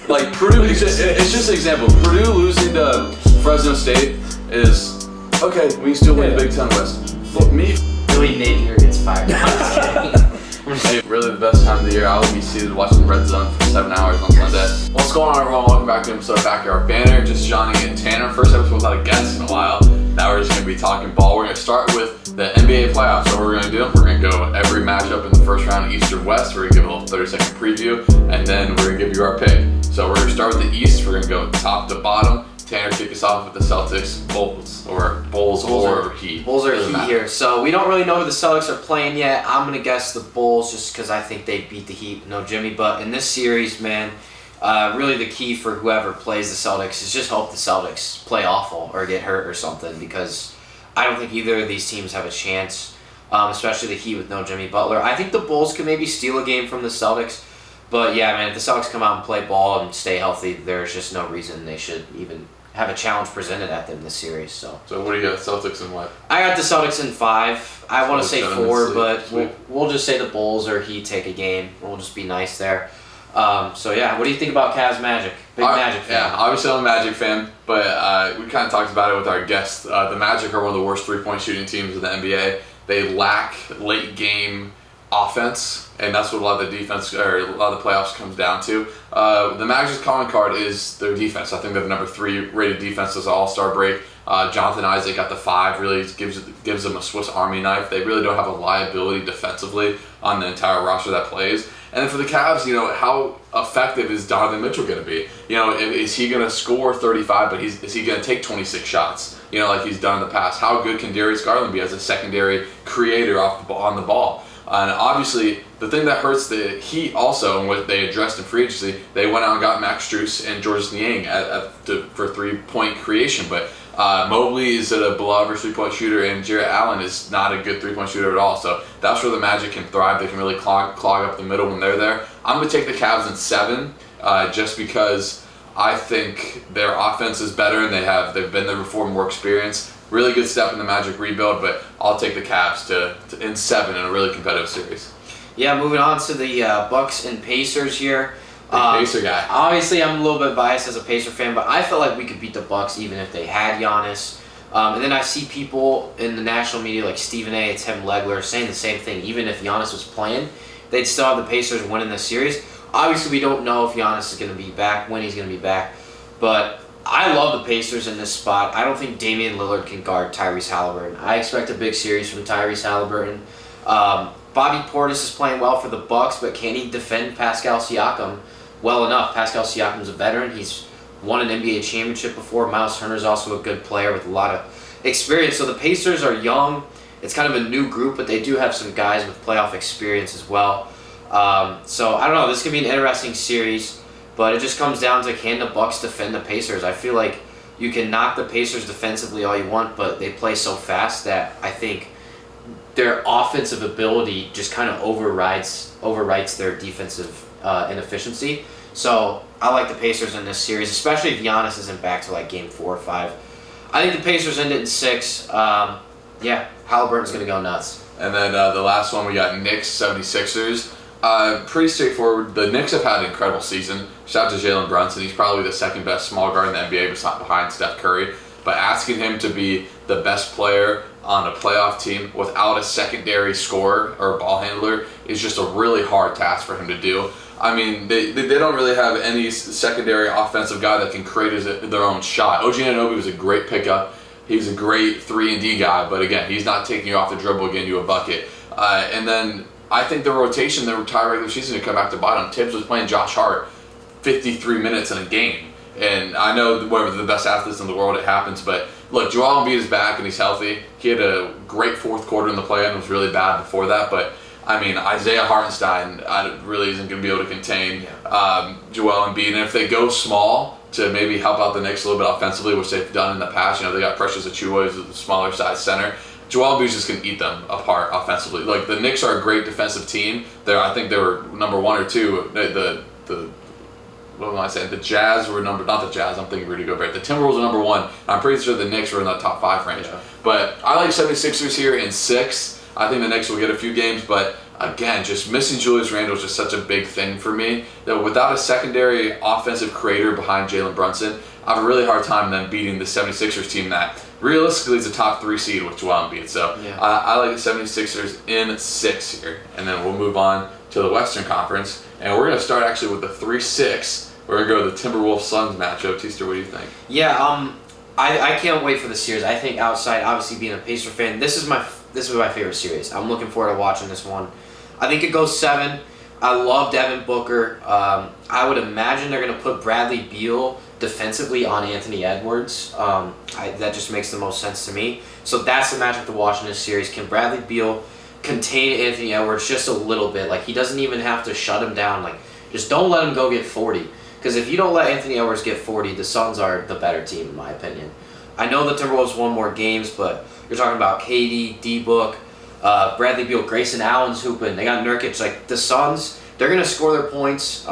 Like Purdue, it's just an example. Purdue losing to Fresno State is okay. We still win the Big Ten West. But me, Billy Napier gets fired. I'm just kidding. hey, really the best time of the year. I will be seated watching the Red Zone for 7 hours on Sunday. What's going on, everyone? Welcome back to an episode of Backyard Banter. Just Johnny and Tanner. First episode without a guest in a while. Now we're just going to be talking ball. We're going to start with the NBA playoffs. So what we're going to do, we're going to go every matchup in the first round, East or West. We're going to give a little 30-second preview, and then we're going to give you our pick. So we're going to start with the East. We're going to go top to bottom. Tanner, kick us off with the Celtics, Bulls or Heat. Bulls or Heat here. So we don't really know who the Celtics are playing yet. I'm going to guess the Bulls just because I think they beat the Heat. No Jimmy. But in this series, man, really the key for whoever plays the Celtics is just hope the Celtics play awful or get hurt or something, because I don't think either of these teams have a chance, especially the Heat with no Jimmy Butler. I think the Bulls could maybe steal a game from the Celtics. But yeah, man, if the Celtics come out and play ball and stay healthy, there's just no reason they should even have a challenge presented at them this series. So what do you got, Celtics and what? I got the Celtics in 5. I want to say 4, but we'll just say the Bulls or Heat take a game. We'll just be nice there. So yeah, what do you think about Cavs Magic? Big Magic fan. Yeah, obviously I'm a Magic fan, but we kind of talked about it with our guests. The Magic are one of the worst three-point shooting teams in the NBA. They lack late game offense, and that's what a lot of the defense or a lot of the playoffs comes down to. The Magic's calling card is their defense. I think they're the number 3 rated defense as an All-Star break. Jonathan Isaac got the 5, really gives them a Swiss Army knife. They really don't have a liability defensively on the entire roster that plays. And then for the Cavs, how effective is Donovan Mitchell going to be? Is he going to score 35, but is he going to take 26 shots, like he's done in the past? How good can Darius Garland be as a secondary creator on the ball? And obviously, the thing that hurts the Heat also, and what they addressed in free agency, they went out and got Max Strus and Georges Niang for three-point creation. But Mobley is a below-average three-point shooter, and Jarrett Allen is not a good three-point shooter at all. So that's where the Magic can thrive. They can really clog up the middle when they're there. I'm going to take the Cavs in 7, just because I think their offense is better, and they've been there before, more experience. Really good step in the Magic rebuild, but I'll take the Cavs in 7 in a really competitive series. Yeah, moving on to the Bucks and Pacers here. Pacer guy. Obviously, I'm a little bit biased as a Pacer fan, but I feel like we could beat the Bucks even if they had Giannis. And then I see people in the national media like Stephen A. and Tim Legler saying the same thing. Even if Giannis was playing, they'd still have the Pacers winning this series. Obviously, we don't know if Giannis is going to be back, when he's going to be back, but I love the Pacers in this spot. I don't think Damian Lillard can guard Tyrese Halliburton. I expect a big series from Tyrese Halliburton. Bobby Portis is playing well for the Bucks, but can he defend Pascal Siakam well enough? Pascal Siakam's a veteran. He's won an NBA championship before. Miles Turner's also a good player with a lot of experience. So the Pacers are young. It's kind of a new group, but they do have some guys with playoff experience as well. So I don't know. This could be an interesting series. But it just comes down to, can the Bucks defend the Pacers? I feel like you can knock the Pacers defensively all you want, but they play so fast that I think their offensive ability just kind of overwrites their defensive inefficiency. So I like the Pacers in this series, especially if Giannis isn't back to like game 4 or 5. I think the Pacers end it in 6. Halliburton's going to go nuts. And then the last one, we got Knicks 76ers. Pretty straightforward. The Knicks have had an incredible season. Shout out to Jalen Brunson. He's probably the second best small guard in the NBA, but not behind Steph Curry. But asking him to be the best player on a playoff team without a secondary scorer or ball handler is just a really hard task for him to do. I mean, they don't really have any secondary offensive guy that can create their own shot. OG Anunoby was a great pickup. He's a great 3-and-D guy, but again, he's not taking you off the dribble and getting you a bucket. And then I think the rotation, the entire regular season, to come back to bottom. Tibbs was playing Josh Hart 53 minutes in a game. And I know whatever the best athletes in the world, it happens. But look, Joel Embiid is back and he's healthy. He had a great fourth quarter in the play-in. It was really bad before that. But, I mean, Isaiah Hartenstein really isn't going to be able to contain Joel Embiid. And if they go small to maybe help out the Knicks a little bit offensively, which they've done in the past, they got Precious Achiuwa, who's a smaller size center. Joel Embiid's just going to eat them apart offensively. Like, the Knicks are a great defensive team. I think they were number 1 or 2. What am I saying? The Jazz were not the Jazz, I'm thinking Rudy Gobert. The Timberwolves were number 1. I'm pretty sure the Knicks were in the top 5 range. Yeah. But I like 76ers here in 6. I think the Knicks will get a few games, but again, just missing Julius Randle is just such a big thing for me that without a secondary offensive creator behind Jalen Brunson, I have a really hard time then beating the 76ers team that realistically is a top 3 seed with Joel Embiid. So Yeah. I like the 76ers in 6 here. And then we'll move on to the Western Conference. And we're going to start actually with the 3-6. We're going to go to the Timberwolves-Suns matchup. Teaster, what do you think? Yeah, I can't wait for the series. I think outside, obviously being a Pacer fan, this is my favorite series. I'm looking forward to watching this one. I think it goes 7. I love Devin Booker. I would imagine they're going to put Bradley Beal defensively on Anthony Edwards. That just makes the most sense to me. So that's the matchup to watch in this series. Can Bradley Beal contain Anthony Edwards just a little bit? Like, he doesn't even have to shut him down. Like, just don't let him go get 40. Because if you don't let Anthony Edwards get 40, the Suns are the better team, in my opinion. I know the Timberwolves won more games, but you're talking about KD, D-Book, Bradley Beal, Grayson Allen's hooping. They got Nurkic. Like, the Suns, they're going to score their points.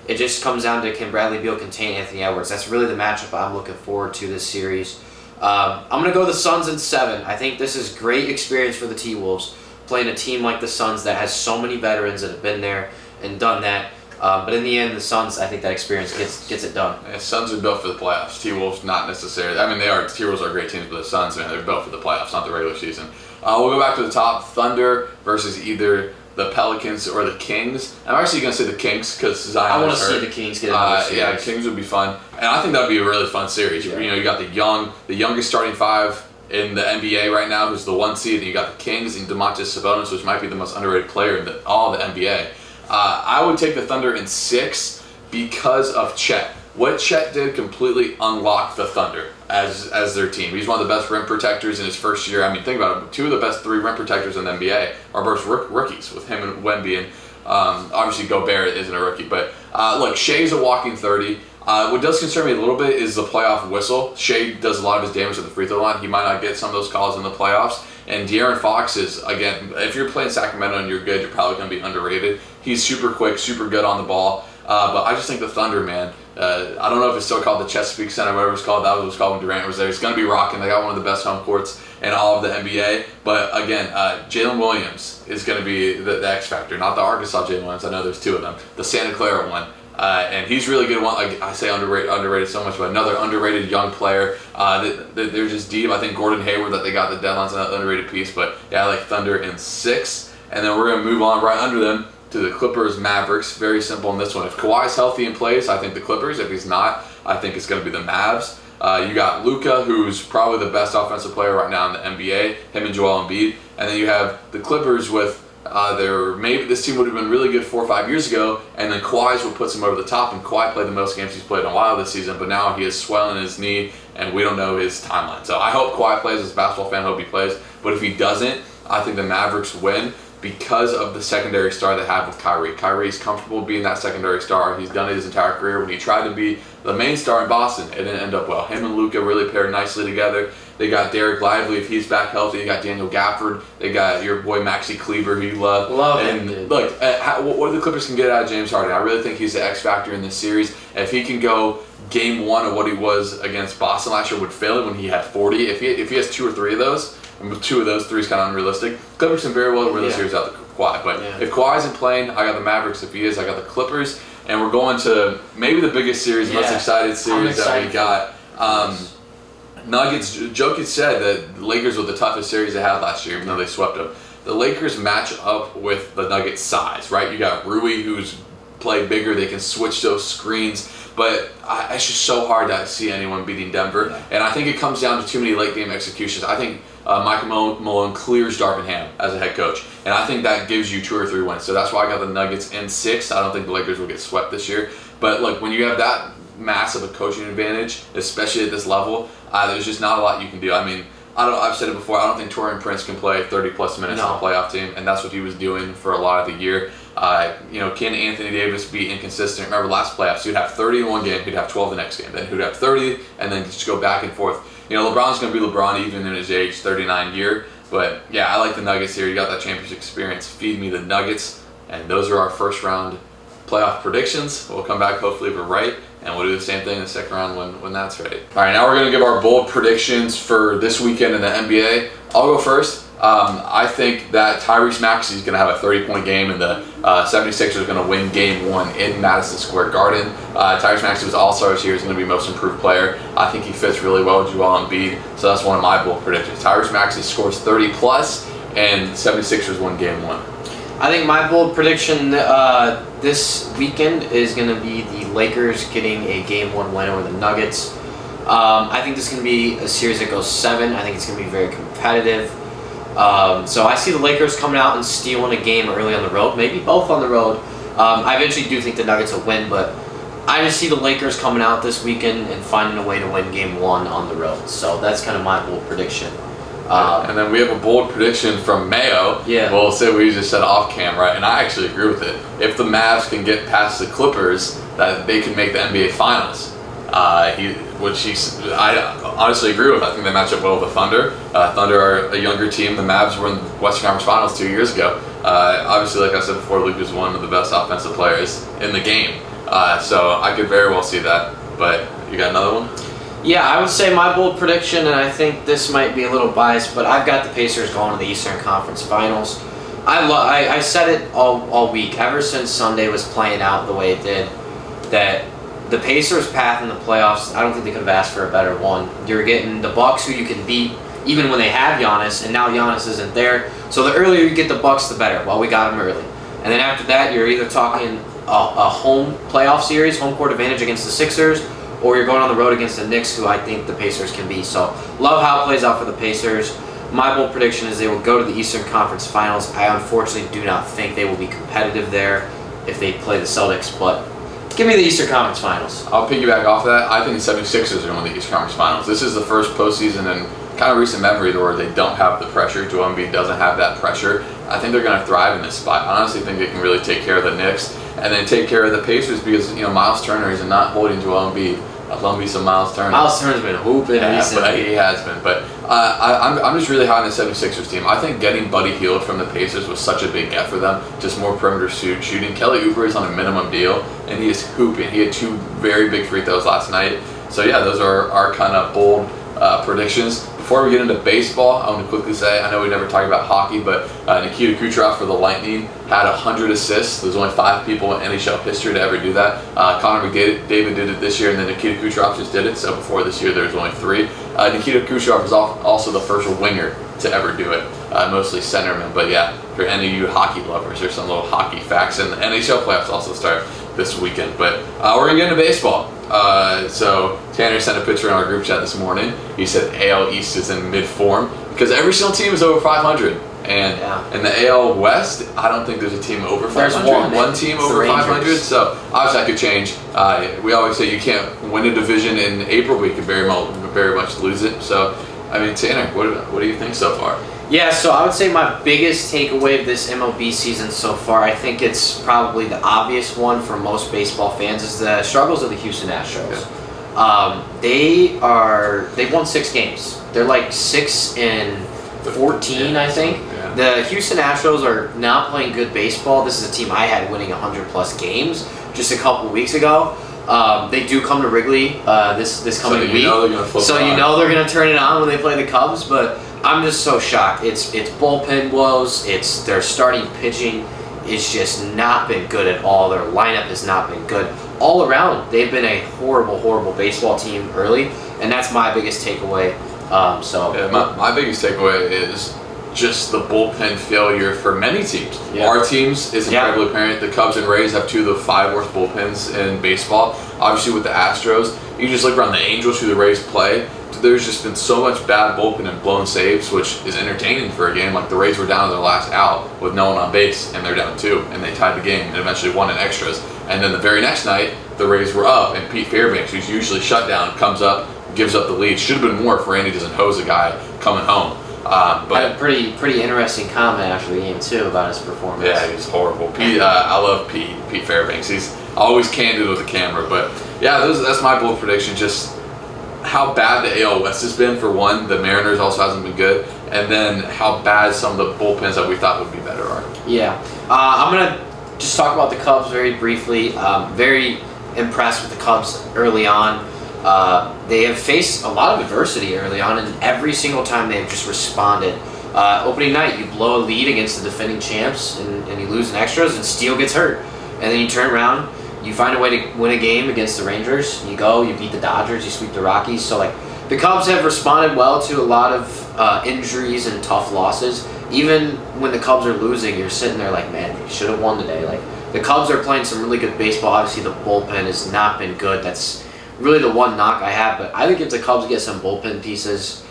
It just comes down to, can Bradley Beal contain Anthony Edwards? That's really the matchup I'm looking forward to this series. I'm going to go the Suns in 7. I think this is great experience for the T-Wolves, playing a team like the Suns that has so many veterans that have been there and done that. But in the end, the Suns, I think that experience gets it done. Yeah, Suns are built for the playoffs. T-Wolves not necessarily. I mean, T-Wolves are great teams, but the Suns, man, they're built for the playoffs, not the regular season. We'll go back to the top. Thunder versus either the Pelicans or the Kings. I'm actually going to say the Kings because Zion I want to is hurt. see the Kings get another series. Yeah, Kings would be fun. And I think that would be a really fun series. Yeah. You know, you got the youngest starting 5 in the NBA right now, who's the 1 seed, and you got the Kings and Domantas Sabonis, which might be the most underrated player in all of the NBA. I would take the Thunder in 6 because of Chet. What Chet did completely unlocked the Thunder as their team. He's one of the best rim protectors in his first year. I mean, think about it. 2 of the best 3 rim protectors in the NBA are both rookies, with him and Wemby. And obviously Gobert isn't a rookie. But look, Shea's a walking 30. What does concern me a little bit is the playoff whistle. Shea does a lot of his damage at the free throw line. He might not get some of those calls in the playoffs. And De'Aaron Fox is, again, if you're playing Sacramento and you're good, you're probably going to be underrated. He's super quick, super good on the ball. But I just think the Thunder, man, I don't know if it's still called the Chesapeake Center, whatever it's called. That was what it was called when Durant was there. It's going to be rocking. They got one of the best home courts in all of the NBA. But again, Jalen Williams is going to be the X factor, not the Arkansas Jalen Williams. I know there's 2 of them. The Santa Clara one. And he's really good. Like I say underrated so much, but another underrated young player. They're just deep. I think Gordon Hayward that they got the deadline's an underrated piece. But yeah, I like Thunder in 6. And then we're going to move on right under them to the Clippers Mavericks. Very simple in this one. If Kawhi's healthy and plays, I think the Clippers. If he's not, I think it's going to be the Mavs. You got Luka, who's probably the best offensive player right now in the NBA. Him and Joel Embiid. And then you have the Clippers with maybe this team would have been really good 4 or 5 years ago, and then Kawhi's what puts him over the top. And Kawhi played the most games he's played in a while this season, but now he is swelling his knee, and we don't know his timeline. So I hope Kawhi plays. As a basketball fan, I hope he plays. But if he doesn't, I think the Mavericks win because of the secondary star they have with Kyrie. Kyrie's comfortable being that secondary star. He's done it his entire career. When he tried to be the main star in Boston, it didn't end up well. Him and Luka really paired nicely together. They got Derek Lively if he's back healthy. They got Daniel Gafford. They got your boy Maxey Kleber, who you love. Love and him, dude. Look, what the Clippers can get out of James Harden, I really think he's the X factor in this series. If he can go game 1 of what he was against Boston last year with Philly when he had 40, if he has 2 or 3 of those, and with 2 of those, 3 is kind of unrealistic. Clippers can very well win the series out the Kawhi. But if Kawhi isn't playing, I got the Mavericks. If he is, I got the Clippers. And we're going to maybe the biggest series, most excited series that we got. Nuggets. Jokic said that the Lakers were the toughest series they had last year, even though they swept them. The Lakers match up with the Nuggets' size, right? You got Rui, who's played bigger. They can switch those screens. But it's just so hard to see anyone beating Denver. Yeah. And I think it comes down to too many late game executions. I think Michael Malone clears Darvin Ham as a head coach. And I think that gives you 2 or 3 wins. So that's why I got the Nuggets in 6. I don't think the Lakers will get swept this year. But look, when you have that massive a coaching advantage, especially at this level, there's just not a lot you can do. I mean, I've said it before, I don't think Taurean Prince can play 30-plus minutes on a playoff team, and that's what he was doing for a lot of the year. Can Anthony Davis be inconsistent? Remember last playoffs, he'd have 30 in one game, he'd have 12 the next game, then he'd have 30, and then just go back and forth. LeBron's going to be LeBron even in his age 39 year. But yeah, I like the Nuggets here. You got that championship experience. Feed me the Nuggets. And those are our first round playoff predictions. We'll come back hopefully if we're right. And we'll do the same thing in the second round when that's ready. All right, now we're going to give our bold predictions for this weekend in the NBA. I'll go first. I think that Tyrese Maxey is going to have a 30-point game, and the 76ers are going to win Game 1 in Madison Square Garden. Tyrese Maxey was All-Star this year. He's going to be most improved player. I think he fits really well with Joel Embiid, so that's one of my bold predictions. Tyrese Maxey scores 30+, and 76ers win Game 1. I think my bold prediction this weekend is going to be the Lakers getting a Game 1 win over the Nuggets. I think this is going to be a series that goes 7. I think it's going to be very competitive. So I see the Lakers coming out and stealing a game early on the road, maybe both on the road. I eventually do think the Nuggets will win, but I just see the Lakers coming out this weekend and finding a way to win Game 1 on the road. So that's kind of my bold prediction. And then we have a bold prediction from Mayo. Yeah. We'll say we just said off camera, and I actually agree with it. If the Mavs can get past the Clippers, that they can make the NBA Finals. I honestly agree with. I think they match up well with the Thunder. Thunder are a younger team. The Mavs were in the Western Conference Finals 2 years ago. Obviously, like I said before, Luke is one of the best offensive players in the game. So I could very well see that. But you got another one? Yeah, I would say my bold prediction, and I think this might be a little biased, but I've got the Pacers going to the Eastern Conference Finals. I said it all week, ever since Sunday was playing out the way it did, that the Pacers' path in the playoffs, I don't think they could have asked for a better one. You're getting the Bucks, who you can beat even when they have Giannis, and now Giannis isn't there. So the earlier you get the Bucks, the better. Well, we got them early. And then after that, you're either talking a home playoff series, home court advantage against the Sixers, or you're going on the road against the Knicks, who I think the Pacers can beat. So love how it plays out for the Pacers. My bold prediction is they will go to the Eastern Conference Finals. I unfortunately do not think they will be competitive there if they play the Celtics, but give me the Eastern Conference Finals. I'll piggyback off that. I think the 76ers are going to win the Eastern Conference Finals. This is the first postseason in kind of recent memory where they don't have the pressure. Joel Embiid doesn't have that pressure. I think they're going to thrive in this spot. I honestly think they can really take care of the Knicks and then take care of the Pacers because, Miles Turner is not holding Joel Embiid. I love me some Miles Turner. Miles Turner's been hooping recently. But he has been. But I'm just really high on the 76ers team. I think getting Buddy Hield from the Pacers was such a big get for them. Just more perimeter shooting. Kelly Oubre is on a minimum deal, and he is hooping. He had 2 very big free throws last night. So, yeah, those are our kind of bold predictions. Before we get into baseball, I want to quickly say, I know we never talk about hockey, but Nikita Kucherov for the Lightning had 100 assists. There's only 5 people in NHL history to ever do that. Connor McDavid did it this year, and then Nikita Kucherov just did it. So before this year, there was only 3. Nikita Kucherov is also the first winger to ever do it, mostly centerman. But yeah, for any of you hockey lovers, there's some little hockey facts. And the NHL playoffs also start this weekend. But we're going to get into baseball. So Tanner sent a picture in our group chat this morning. He said AL East is in mid-form because every single team is over 500. And in the AL West, I don't think there's a team over 500. There's one team over 500. So obviously that could change. We always say you can't win a division in April, but you can very much lose it. So, I mean, Tanner, what do you think so far? Yeah, so I would say my biggest takeaway of this MLB season so far, I think it's probably the obvious one for most baseball fans, is the struggles of the Houston Astros. Yeah. They've won 6 games. They're like 6-14, I think. Yeah. The Houston Astros are not playing good baseball. This is a team I had winning 100+ games just a couple weeks ago. They do come to Wrigley this coming week. So you know they're going to turn it on when they play the Cubs, but I'm just so shocked. It's bullpen woes. Their starting pitching is just not been good at all. Their lineup has not been good. All around, they've been a horrible, horrible baseball team early, and that's my biggest takeaway. My biggest takeaway is just the bullpen failure for many teams. Yeah. Our teams is incredibly apparent. The Cubs and Rays have 2 of the 5 worst bullpens in baseball. Obviously with the Astros, you just look around the Angels who the Rays play. There's just been so much bad bullpen and blown saves, which is entertaining for a game. Like the Rays were down to their last out with no one on base, and they're down 2, and they tied the game and eventually won in extras. And then the very next night, the Rays were up, and Pete Fairbanks, who's usually shut down, comes up, gives up the lead. Should have been more if Randy doesn't hose a guy coming home. But had a pretty interesting comment after the game too about his performance. Yeah, he's horrible. Pete, I love Pete Fairbanks. He's always candid with the camera. But yeah, that's my bold prediction. Just how bad the AL West has been for one. The Mariners also hasn't been good, and then how bad some of the bullpens that we thought would be better are. Yeah, I'm gonna just talk about the Cubs very briefly. Very impressed with the Cubs early on. They have faced a lot of adversity early on, and every single time they've just responded. Opening night, you blow a lead against the defending champs, and you lose in extras, and Steele gets hurt. And then you turn around, you find a way to win a game against the Rangers. You go, you beat the Dodgers, you sweep the Rockies. So, like, the Cubs have responded well to a lot of injuries and tough losses. Even when the Cubs are losing, you're sitting there like, man, you should have won today. Like, the Cubs are playing some really good baseball. Obviously, the bullpen has not been good. That's really the one knock I have. But I think if the Cubs get some bullpen pieces,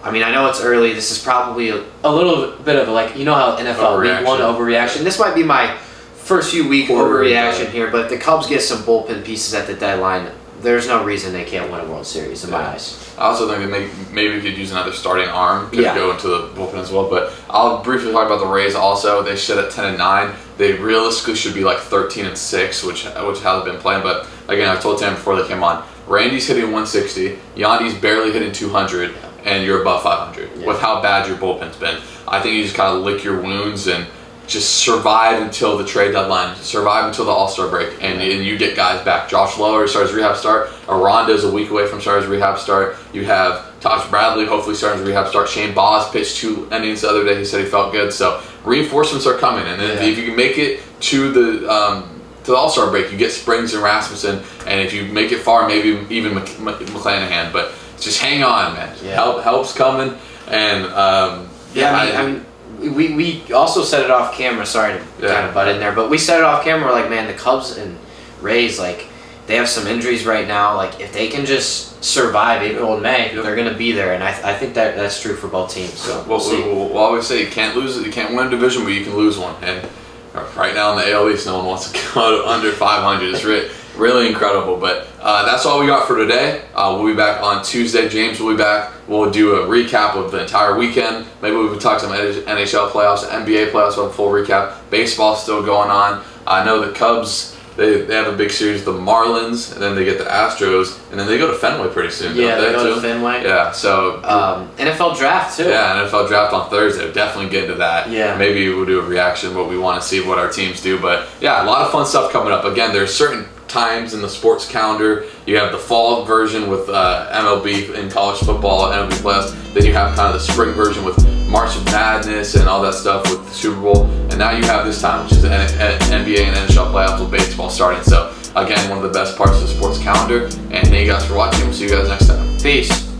I mean, I know it's early. This is probably a little bit of like, you know how NFL Week 1 overreaction. This might be my first few week overreaction here. But if the Cubs get some bullpen pieces at the deadline, there's no reason they can't win a World Series in my eyes. I also think that maybe we could use another starting arm. Could go into the bullpen as well. But I'll briefly talk about the Rays also. They sit at 10-9. They realistically should be like 13-6, which how they've been playing. But again, I told Tim before they came on, Randy's hitting 160, Yandy's barely hitting 200, and you're above 500 with how bad your bullpen's been. I think you just kind of lick your wounds and just survive until the trade deadline, survive until the All-Star break, and you get guys back. Josh Lower starts his rehab start. Aronda's a week away from starting his rehab start. You have Tosh Bradley hopefully starting his rehab start. Shane Boz pitched 2 innings the other day. He said he felt good. So reinforcements are coming, and then if you can make it to the All-Star break, you get Springs and Rasmussen, and if you make it far, maybe even McClanahan. But just hang on, man. Help's coming, and I mean, we also said it off camera. Sorry to kind of butt in there, but we said it off camera. We're like, man, the Cubs and Rays, like, they have some injuries right now. Like, if they can just survive April and May, they're going to be there. And I think that's true for both teams. So we'll always say you can't lose. You can't win a division, but you can lose one. And right now in the AL East, no one wants to go under 500. It's really incredible. But that's all we got for today. We'll be back on Tuesday. James will be back. We'll do a recap of the entire weekend. Maybe we can talk some NHL playoffs, NBA playoffs, with a full recap. Baseball's still going on. I know the Cubs, they have a big series, the Marlins, and then they get the Astros, and then they go to Fenway pretty soon. Yeah, they go to Fenway. Yeah, so NFL draft too. Yeah, NFL draft on Thursday. We'll definitely get into that. Yeah. Maybe we'll do a reaction, what we want to see, what our teams do. But yeah, a lot of fun stuff coming up. Again, there's certain times in the sports calendar. You have the fall version with MLB in college football, MLB playoffs. Then you have kind of the spring version with March of Madness and all that stuff with the Super Bowl. And now you have this time, which is NBA and NHL playoffs with baseball starting. So again, one of the best parts of the sports calendar. And thank you guys for watching. We'll see you guys next time. Peace.